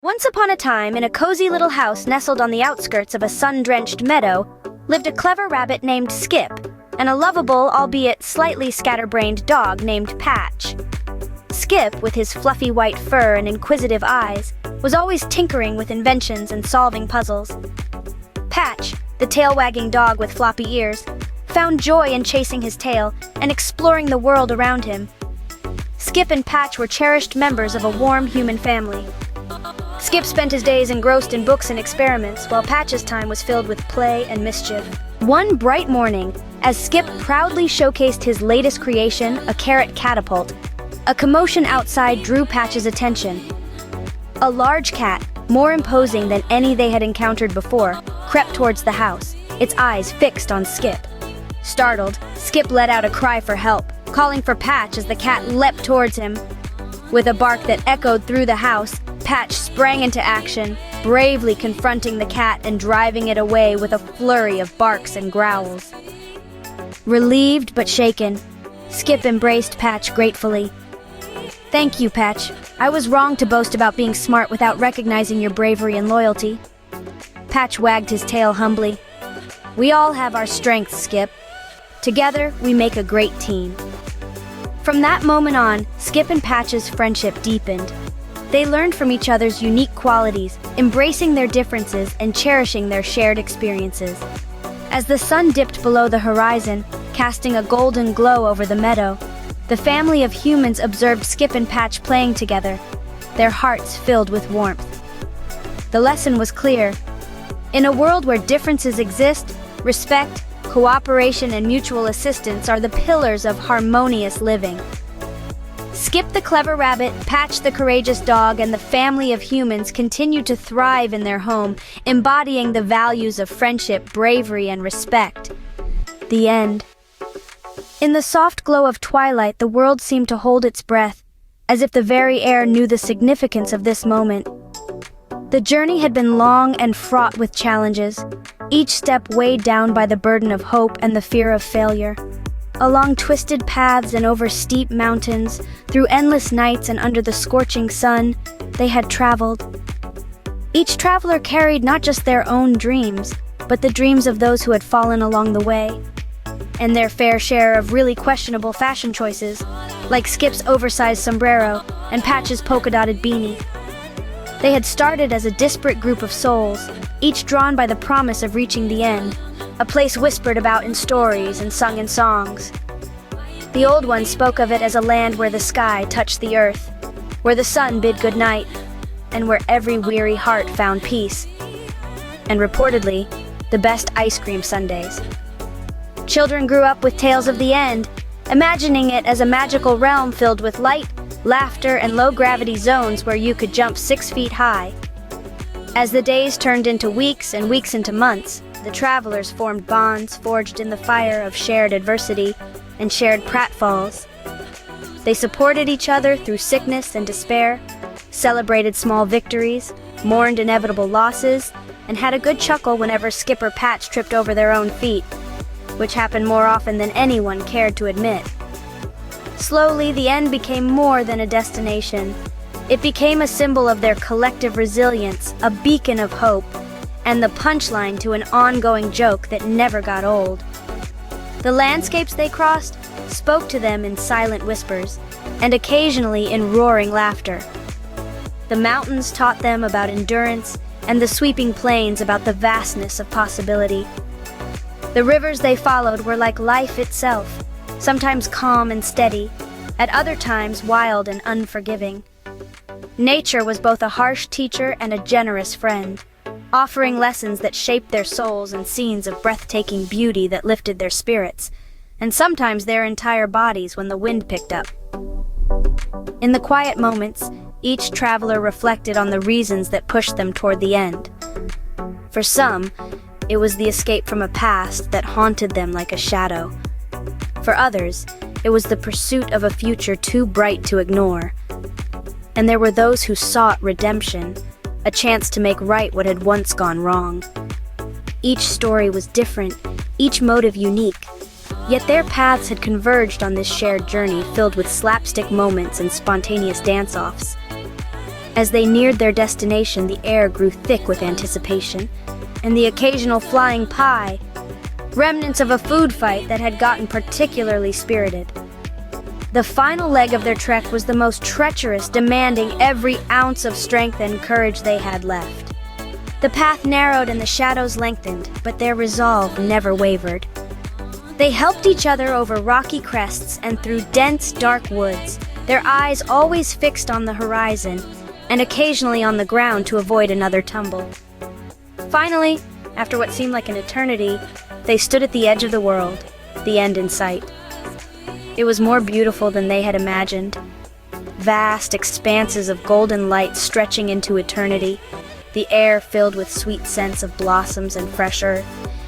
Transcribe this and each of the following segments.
Once upon a time, in a cozy little house nestled on the outskirts of a sun-drenched meadow, lived a clever rabbit named Skip, and a lovable, albeit slightly scatterbrained dog named Patch. Skip, with his fluffy white fur and inquisitive eyes, was always tinkering with inventions and solving puzzles. Patch, the tail-wagging dog with floppy ears, found joy in chasing his tail and exploring the world around him. Skip and Patch were cherished members of a warm human family. Skip spent his days engrossed in books and experiments, while Patch's time was filled with play and mischief. One bright morning, as Skip proudly showcased his latest creation, a carrot catapult, a commotion outside drew Patch's attention. A large cat, more imposing than any they had encountered before, crept towards the house, its eyes fixed on Skip. Startled, Skip let out a cry for help, calling for Patch as the cat leapt towards him. With a bark that echoed through the house, Patch sprang into action, bravely confronting the cat and driving it away with a flurry of barks and growls. Relieved but shaken, Skip embraced Patch gratefully. "Thank you, Patch. I was wrong to boast about being smart without recognizing your bravery and loyalty." Patch wagged his tail humbly. "We all have our strengths, Skip. Together, we make a great team." From that moment on, Skip and Patch's friendship deepened. They learned from each other's unique qualities, embracing their differences and cherishing their shared experiences. As the sun dipped below the horizon, casting a golden glow over the meadow, the family of humans observed Skip and Patch playing together, their hearts filled with warmth. The lesson was clear. In a world where differences exist, respect, cooperation, and mutual assistance are the pillars of harmonious living. Skip the clever rabbit, Patch the courageous dog, and the family of humans continue to thrive in their home, embodying the values of friendship, bravery, and respect. The end. In the soft glow of twilight, the world seemed to hold its breath, as if the very air knew the significance of this moment. The journey had been long and fraught with challenges, each step weighed down by the burden of hope and the fear of failure. Along twisted paths and over steep mountains, through endless nights and under the scorching sun, they had traveled. Each traveler carried not just their own dreams, but the dreams of those who had fallen along the way, and their fair share of really questionable fashion choices, like Skip's oversized sombrero and Patch's polka-dotted beanie. They had started as a disparate group of souls, each drawn by the promise of reaching the end, a place whispered about in stories and sung in songs. The old ones spoke of it as a land where the sky touched the earth, where the sun bid good night, and where every weary heart found peace. And reportedly, the best ice cream sundaes. Children grew up with tales of the end, imagining it as a magical realm filled with light, laughter, and low-gravity zones where you could jump 6 feet high. As the days turned into weeks and weeks into months, the travelers formed bonds forged in the fire of shared adversity and shared pratfalls. They supported each other through sickness and despair, celebrated small victories, mourned inevitable losses, and had a good chuckle whenever Skip or Patch tripped over their own feet, which happened more often than anyone cared to admit. Slowly, the end became more than a destination. It became a symbol of their collective resilience, a beacon of hope, and the punchline to an ongoing joke that never got old. The landscapes they crossed spoke to them in silent whispers, and occasionally in roaring laughter. The mountains taught them about endurance, and the sweeping plains about the vastness of possibility. The rivers they followed were like life itself, sometimes calm and steady, at other times wild and unforgiving. Nature was both a harsh teacher and a generous friend, offering lessons that shaped their souls and scenes of breathtaking beauty that lifted their spirits, and sometimes their entire bodies when the wind picked up. In the quiet moments, each traveler reflected on the reasons that pushed them toward the end. For some, it was the escape from a past that haunted them like a shadow. For others, it was the pursuit of a future too bright to ignore. And there were those who sought redemption, a chance to make right what had once gone wrong. Each story was different, each motive unique, yet their paths had converged on this shared journey filled with slapstick moments and spontaneous dance-offs. As they neared their destination, the air grew thick with anticipation, and the occasional flying pie, remnants of a food fight that had gotten particularly spirited. The final leg of their trek was the most treacherous, demanding every ounce of strength and courage they had left. The path narrowed and the shadows lengthened, but their resolve never wavered. They helped each other over rocky crests and through dense, dark woods, their eyes always fixed on the horizon, and occasionally on the ground to avoid another tumble. Finally, after what seemed like an eternity, they stood at the edge of the world, the end in sight. It was more beautiful than they had imagined. Vast expanses of golden light stretching into eternity, the air filled with sweet scents of blossoms and fresh earth,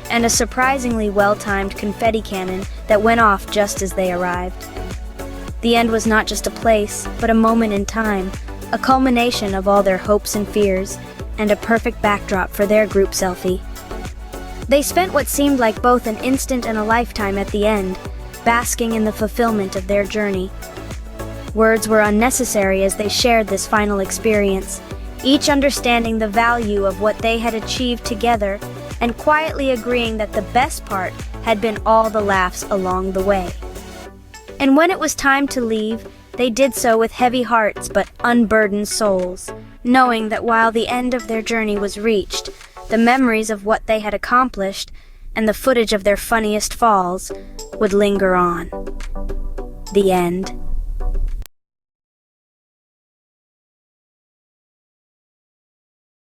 and a surprisingly well-timed confetti cannon that went off just as they arrived. The end was not just a place, but a moment in time, a culmination of all their hopes and fears, and a perfect backdrop for their group selfie. They spent what seemed like both an instant and a lifetime at the end, basking in the fulfillment of their journey. Words were unnecessary as they shared this final experience, each understanding the value of what they had achieved together and quietly agreeing that the best part had been all the laughs along the way. And when it was time to leave, they did so with heavy hearts but unburdened souls, knowing that while the end of their journey was reached, the memories of what they had accomplished and the footage of their funniest falls would linger on. The end.